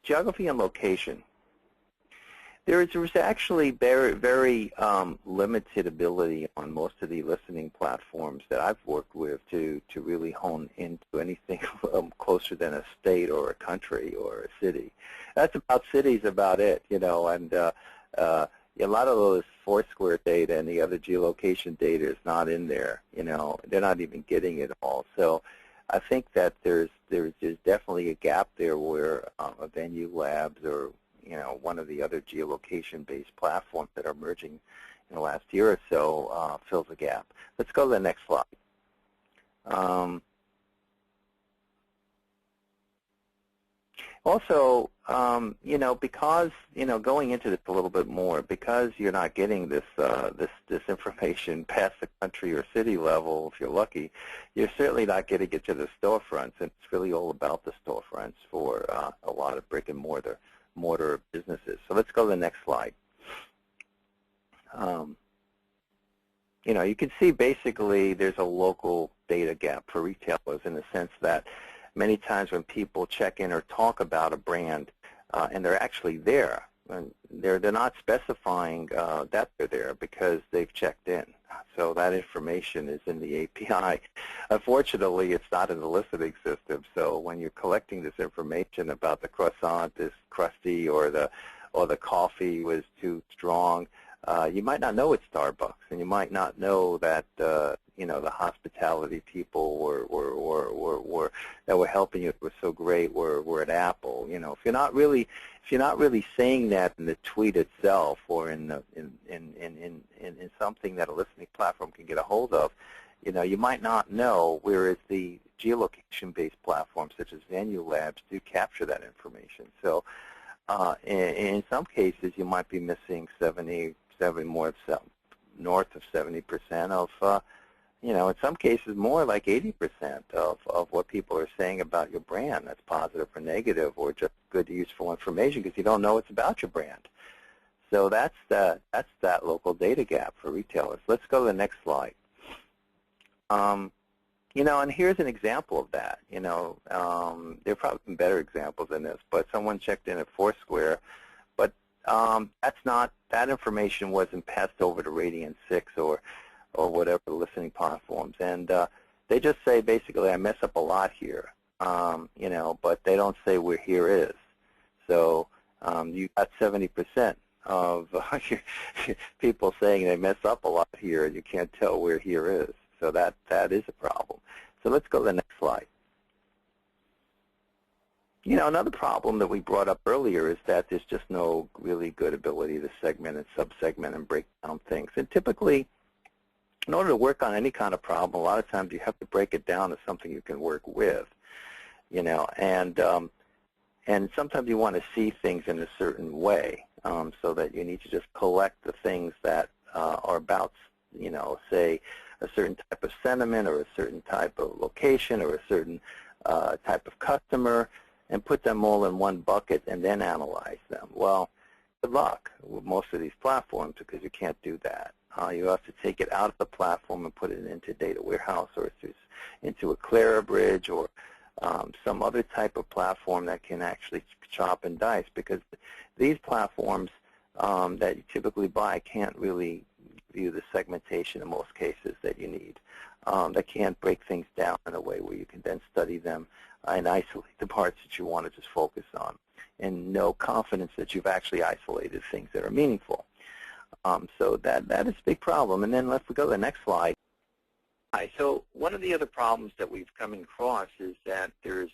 geography and location. There's actually very limited ability on most of the listening platforms that I've worked with to really hone into anything closer than a state or a country or a city. Cities about it, and a lot of those Foursquare data and the other geolocation data is not in there. They're not even getting it all. So I think that there's definitely a gap there where a Venue Labs or one of the other geolocation-based platforms that are emerging in the last year or so fills a gap. Let's go to the next slide. Also, because going into this a little bit more, because you're not getting this information past the country or city level, if you're lucky, you're certainly not getting it to the storefronts, and it's really all about the storefronts for a lot of brick and mortar businesses. So let's go to the next slide. You can see basically there's a local data gap for retailers in the sense that many times when people check in or talk about a brand and they're actually there, and they're not specifying that they're there because they've checked in. So that information is in the API. Unfortunately, it's not in the listening system. So when you're collecting this information about the croissant is crusty or the coffee was too strong, you might not know it's Starbucks, and you might not know that the hospitality people were that were helping you were so great were at Apple. If you're not really saying that in the tweet itself or in something that a listening platform can get a hold of, you might not know. Whereas the geolocation-based platforms such as Venue Labs do capture that information. So in some cases, you might be missing north of 70% of, in some cases more like 80% of what people are saying about your brand. That's positive or negative or just good, useful information because you don't know it's about your brand. So that's that local data gap for retailers. Let's go to the next slide. And here's an example of that. There are probably some better examples than this, but someone checked in at Foursquare, but that information wasn't passed over to Radian6 or whatever the listening platforms, and they just say basically I mess up a lot here, but they don't say where here is. So you got 70% of people saying they mess up a lot here, and you can't tell where here is. So that is a problem. So let's go to the next slide. Another problem that we brought up earlier is that there's just no really good ability to segment and subsegment and break down things. And typically, in order to work on any kind of problem, a lot of times you have to break it down to something you can work with, and sometimes you want to see things in a certain way, so that you need to just collect the things that are about, say, a certain type of sentiment or a certain type of location or a certain type of customer, and put them all in one bucket and then analyze them. Well, good luck with most of these platforms because you can't do that. You have to take it out of the platform and put it into data warehouse or into a Clarabridge or some other type of platform that can actually chop and dice, because these platforms that you typically buy can't really view the segmentation in most cases that you need. They can't break things down in a way where you can then study them and isolate the parts that you want to just focus on and know confidence that you've actually isolated things that are meaningful. So that is a big problem. And then let's go to the next slide. Hi, so one of the other problems that we've come across is that there's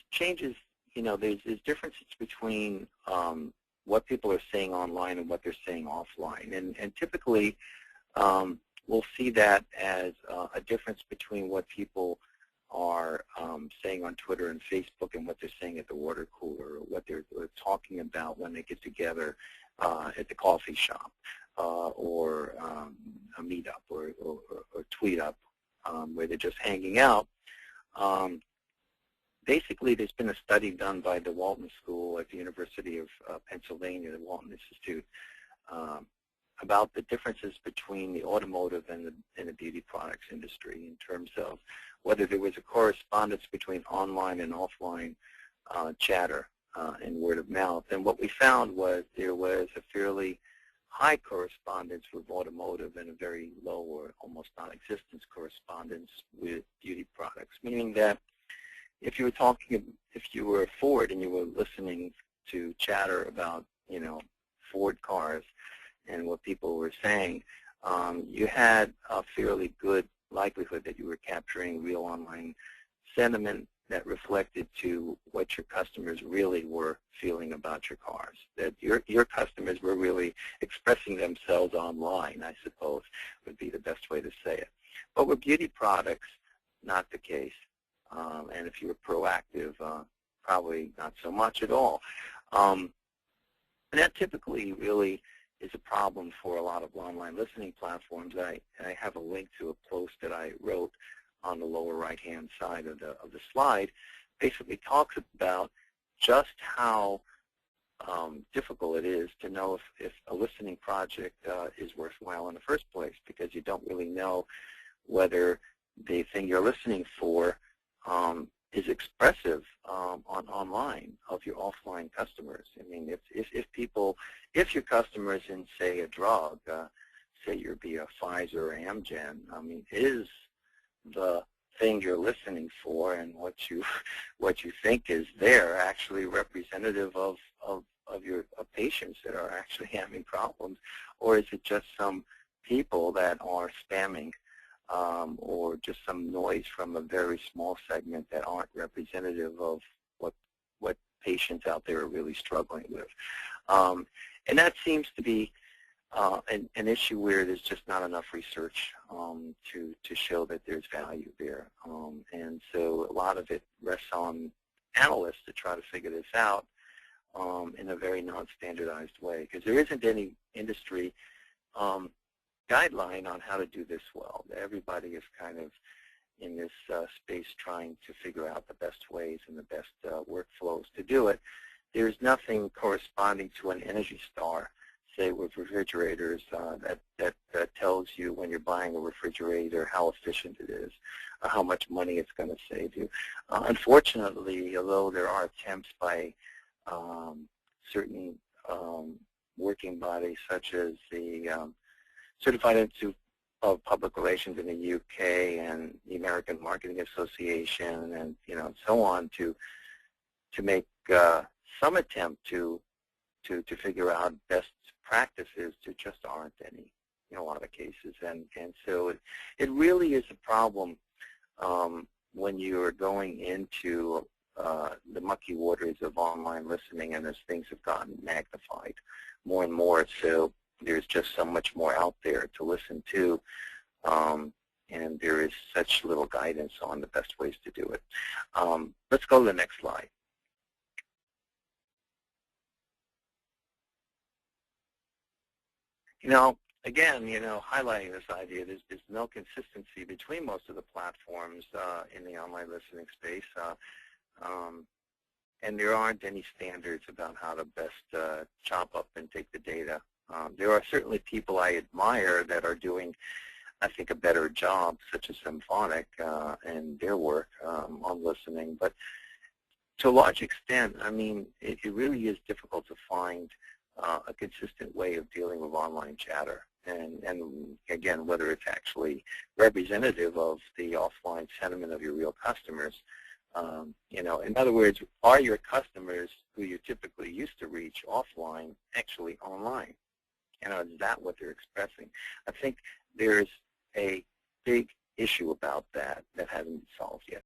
changes, there's differences between what people are saying online and what they're saying offline. And typically, we'll see that as a difference between what people are saying on Twitter and Facebook and what they're saying at the water cooler, or what they're talking about when they get together at the coffee shop, or a meetup or tweet up where they're just hanging out. Basically, there's been a study done by the Walton School at the University of Pennsylvania, the Walton Institute, about the differences between the automotive and the beauty products industry in terms of whether there was a correspondence between online and offline chatter and word of mouth. And what we found was there was a fairly high correspondence with automotive and a very low or almost non-existent correspondence with beauty products, meaning that if you were Ford and you were listening to chatter about, Ford cars and what people were saying, you had a fairly good likelihood that you were capturing real online sentiment that reflected to what your customers really were feeling about your cars, that your customers were really expressing themselves online, I suppose, would be the best way to say it. But with beauty products, not the case. And if you were proactive, probably not so much at all. And that typically really is a problem for a lot of online listening platforms. I have a link to a post that I wrote on the lower right-hand side of the slide. Basically talks about just how difficult it is to know if a listening project is worthwhile in the first place, because you don't really know whether the thing you're listening for is expressive online of your offline customers. I mean, if your customers in, say, a drug, say you're be a Pfizer or Amgen, I mean, is the thing you're listening for and what you think is there actually representative of your patients that are actually having problems, or is it just some people that are spamming? Or just some noise from a very small segment that aren't representative of what patients out there are really struggling with. And that seems to be an issue where there's just not enough research to show that there's value there. And so a lot of it rests on analysts to try to figure this out in a very non-standardized way, because there isn't any industry guideline on how to do this well. Everybody is kind of in this space trying to figure out the best ways and the best workflows to do it. There's nothing corresponding to an Energy Star, say with refrigerators, that tells you when you're buying a refrigerator how efficient it is, or how much money it's going to save you. Unfortunately, although there are attempts by certain working bodies such as the Certified Institute of Public Relations in the UK and the American Marketing Association, and so on, to make some attempt to figure out best practices, there just aren't any in a lot of cases, and so it really is a problem when you are going into the mucky waters of online listening, and as things have gotten magnified more and more, so there's just so much more out there to listen to, and there is such little guidance on the best ways to do it. Let's go to the next slide. Again, highlighting this idea, there's no consistency between most of the platforms in the online listening space, and there aren't any standards about how to best chop up and take the data. There are certainly people I admire that are doing, I think, a better job, such as Symphonic and their work on listening. But to a large extent, I mean, it really is difficult to find a consistent way of dealing with online chatter. And again, whether it's actually representative of the offline sentiment of your real customers. In other words, are your customers who you typically used to reach offline actually online? Is that what they're expressing? I think there's a big issue about that hasn't been solved yet.